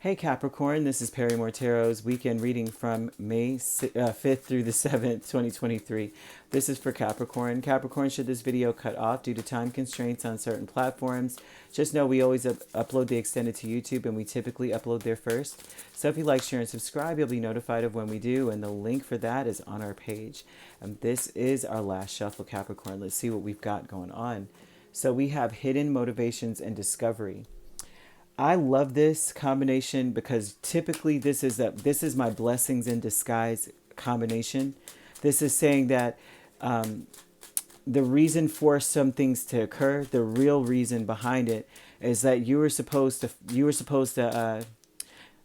Hey Capricorn, this is Perrymore Tarot's weekend reading from May 5th through the 7th, 2023. This is for Capricorn. Capricorn, should this video cut off due to time constraints on certain platforms, just know we always upload the extended to YouTube and we typically upload there first. So if you like, share, and subscribe, you'll be notified of when we do, and the link for that is on our page. And this is our last shuffle, Capricorn. Let's see what we've got going on. So we have hidden motivations and discovery. I love this combination because typically this is my blessings in disguise combination. This is saying that the reason for some things to occur, the real reason behind it, is that you were supposed to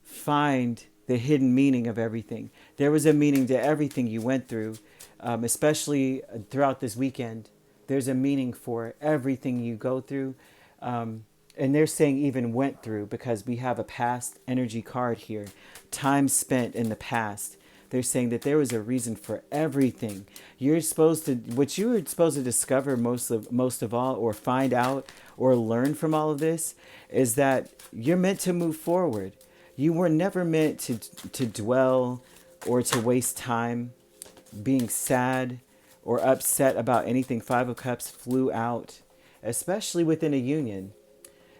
find the hidden meaning of everything. There was a meaning to everything you went through, especially throughout this weekend. There's a meaning for everything you go through. And they're saying even went through, because we have a past energy card here. Time spent in the past. They're saying that there was a reason for everything. What you were supposed to discover most of all, or find out, or learn from all of this, is that you're meant to move forward. You were never meant to dwell or to waste time being sad or upset about anything. Five of Cups flew out, especially within a union.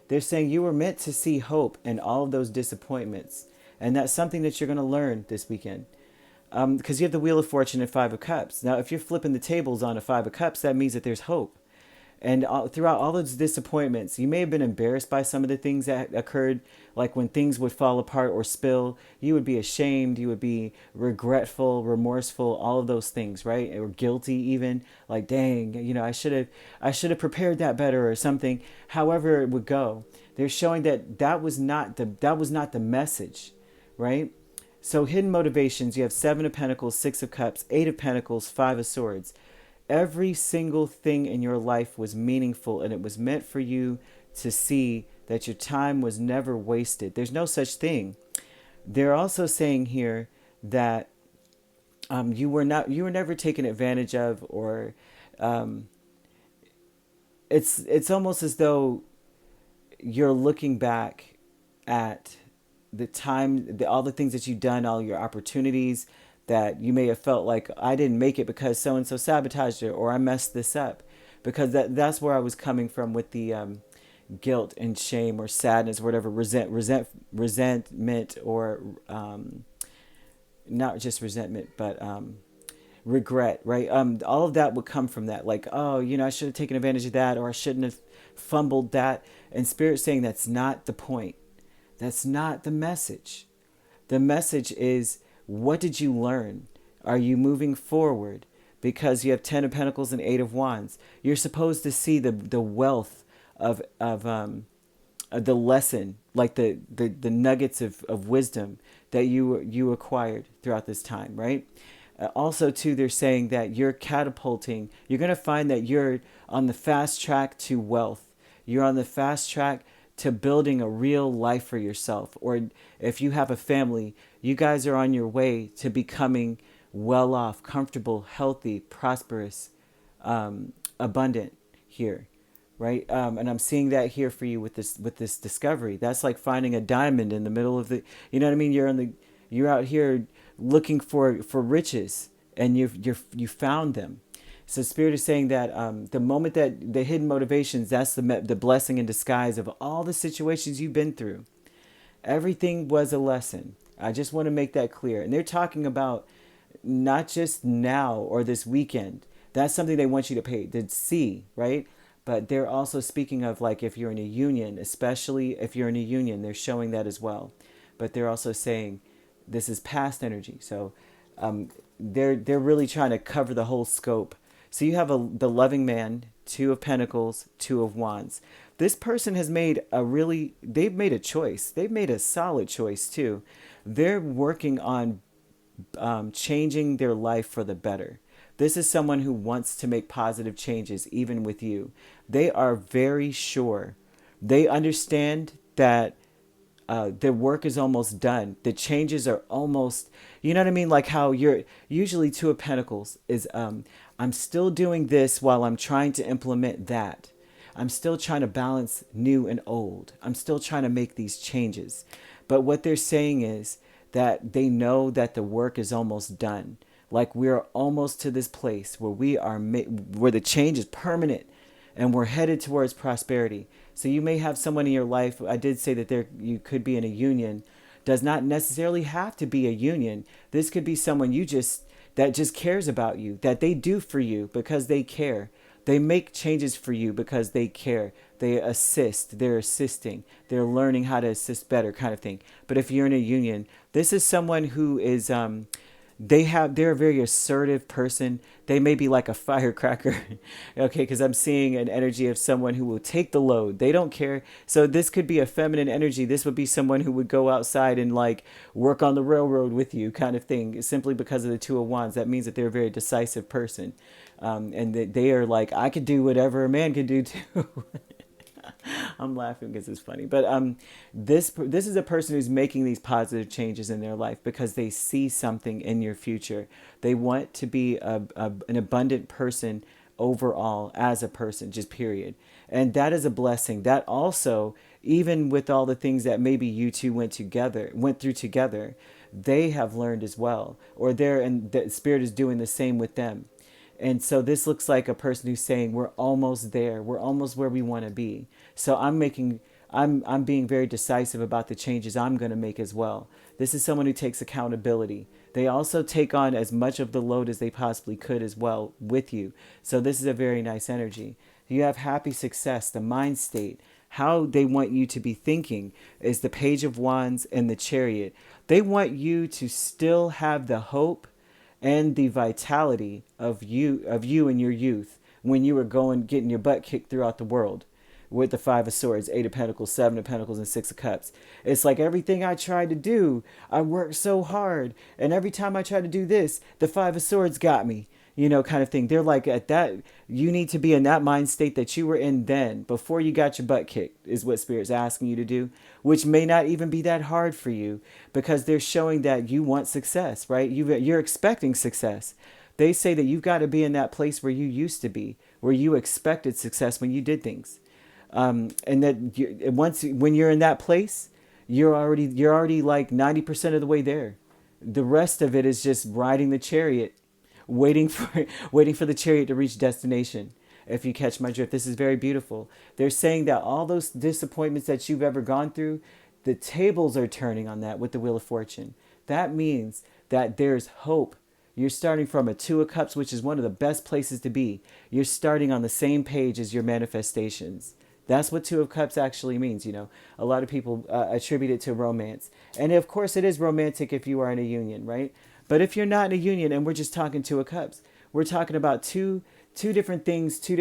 They're saying you were meant to see hope in all of those disappointments. And that's something that you're going to learn this weekend. Because you have the Wheel of Fortune and Five of Cups. Now, if you're flipping the tables on a Five of Cups, that means that there's hope. And throughout all those disappointments, you may have been embarrassed by some of the things that occurred, like when things would fall apart or spill. You would be ashamed, you would be regretful, remorseful, all of those things, right? Or guilty even, like, dang, I should have prepared that better or something. However it would go, they're showing that was not the message, right? So hidden motivations, you have Seven of Pentacles, Six of Cups, Eight of Pentacles, Five of Swords. Every single thing in your life was meaningful, and it was meant for you to see that your time was never wasted. There's no such thing. They're also saying here that you were never taken advantage of, or it's almost as though you're looking back at the time, all the things that you've done, all your opportunities, that you may have felt like, I didn't make it because so-and-so sabotaged it, or I messed this up. Because that's where I was coming from with the guilt and shame or sadness, or whatever, resentment, or not just resentment, but regret, right? All of that would come from that. Like, oh, I should have taken advantage of that, or I shouldn't have fumbled that. And Spirit's saying that's not the point. That's not the message. The message is, what did you learn? Are you moving forward? Because you have Ten of Pentacles and Eight of Wands. You're supposed to see the wealth of the lesson, like the nuggets of wisdom that you acquired throughout this time, right? Also, too, they're saying that you're catapulting. You're going to find that you're on the fast track to wealth. You're on the fast track to building a real life for yourself. Or if you have a family, you guys are on your way to becoming well off, comfortable, healthy, prosperous, abundant here, right? And I'm seeing that here for you with this discovery. That's like finding a diamond in the middle of the, you know what I mean? You're out here looking for riches, and you found them. So Spirit is saying that the moment that the hidden motivations, that's the blessing in disguise of all the situations you've been through. Everything was a lesson. I just want to make that clear. And they're talking about not just now or this weekend. That's something they want you to see, right? But they're also speaking of, like, if you're in a union, especially if you're in a union, they're showing that as well. But they're also saying this is past energy. So they're really trying to cover the whole scope. So you have the loving man, Two of Pentacles, Two of Wands. This person has they've made a choice. They've made a solid choice too. They're working on changing their life for the better. This is someone who wants to make positive changes, even with you. They are very sure. They understand that their work is almost done. The changes are almost, you know what I mean? Like how you're usually Two of Pentacles is, I'm still doing this while I'm trying to implement that. I'm still trying to balance new and old. I'm still trying to make these changes. But what they're saying is that they know that the work is almost done. Like we're almost to this place where where the change is permanent and we're headed towards prosperity. So you may have someone in your life. I did say that you could be in a union. Does not necessarily have to be a union. This could be someone that just cares about you, that they do for you because they care. They make changes for you because they care. They assist. They're assisting. They're learning how to assist better, kind of thing. But if you're in a union, this is someone who is they're a very assertive person. They may be like a firecracker. Okay, because I'm seeing an energy of someone who will take the load. They don't care. So this could be a feminine energy. This would be someone who would go outside and like work on the railroad with you, kind of thing, simply because of the Two of Wands. That means that they're a very decisive person. And that they are like, I could do whatever a man could do too. I'm laughing because it's funny, but this is a person who's making these positive changes in their life because they see something in your future. They want to be an abundant person overall as a person, just period. And that is a blessing. That also, even with all the things that maybe you two went through together, they have learned as well, and the spirit is doing the same with them. And so this looks like a person who's saying, we're almost there. We're almost where we want to be. So I'm being very decisive about the changes I'm going to make as well. This is someone who takes accountability. They also take on as much of the load as they possibly could as well with you. So this is a very nice energy. You have happy success, the mind state. How they want you to be thinking is the Page of Wands and the Chariot. They want you to still have the hope and the vitality of you in your youth when you were getting your butt kicked throughout the world with the Five of Swords, Eight of Pentacles, Seven of Pentacles, and Six of Cups. It's like everything I tried to do, I worked so hard, and every time I tried to do this, the Five of Swords got me, kind of thing. They're like, at that, you need to be in that mind state that you were in then, before you got your butt kicked, is what Spirit's asking you to do, which may not even be that hard for you, because they're showing that you want success, right? You're expecting success. They say that you've got to be in that place where you used to be, where you expected success when you did things. And that when you're in that place, you're already like 90% of the way there. The rest of it is just riding the chariot, waiting for the chariot to reach destination. If you catch my drift, this is very beautiful. They're saying that all those disappointments that you've ever gone through, the tables are turning on that with the Wheel of Fortune. That means that there's hope. You're starting from a Two of Cups, which is one of the best places to be. You're starting on the same page as your manifestations. That's what Two of Cups actually means. A lot of people attribute it to romance. And of course it is romantic if you are in a union, right? But if you're not in a union and we're just talking Two of Cups, we're talking about two different things, two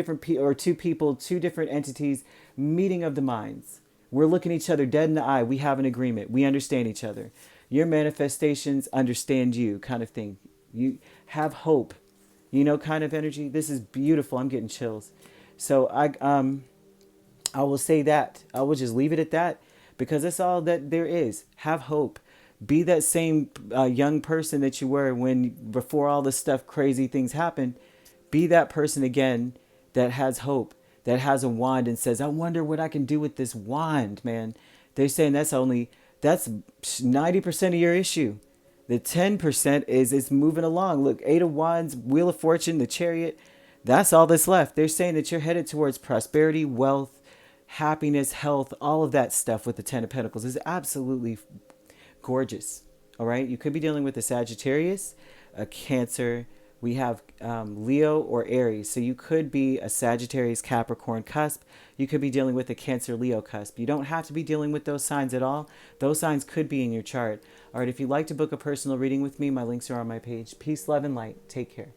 people, two different entities, meeting of the minds. We're looking each other dead in the eye. We have an agreement. We understand each other. Your manifestations understand you, kind of thing. You have hope, kind of energy. This is beautiful. I'm getting chills. So I will say that. I will just leave it at that, because that's all that there is. Have hope. Be that same young person that you were before all this stuff, crazy things happened. Be that person again that has hope, that has a wand and says, I wonder what I can do with this wand, man. They're saying that's 90% of your issue. The 10% is it's moving along. Look, Eight of Wands, Wheel of Fortune, the Chariot. That's all that's left. They're saying that you're headed towards prosperity, wealth, happiness, health, all of that stuff with the Ten of Pentacles is absolutely gorgeous. All right. You could be dealing with a Sagittarius, a Cancer. We have Leo or Aries. So you could be a Sagittarius, Capricorn cusp. You could be dealing with a Cancer, Leo cusp. You don't have to be dealing with those signs at all. Those signs could be in your chart. All right. If you'd like to book a personal reading with me, my links are on my page. Peace, love, and light. Take care.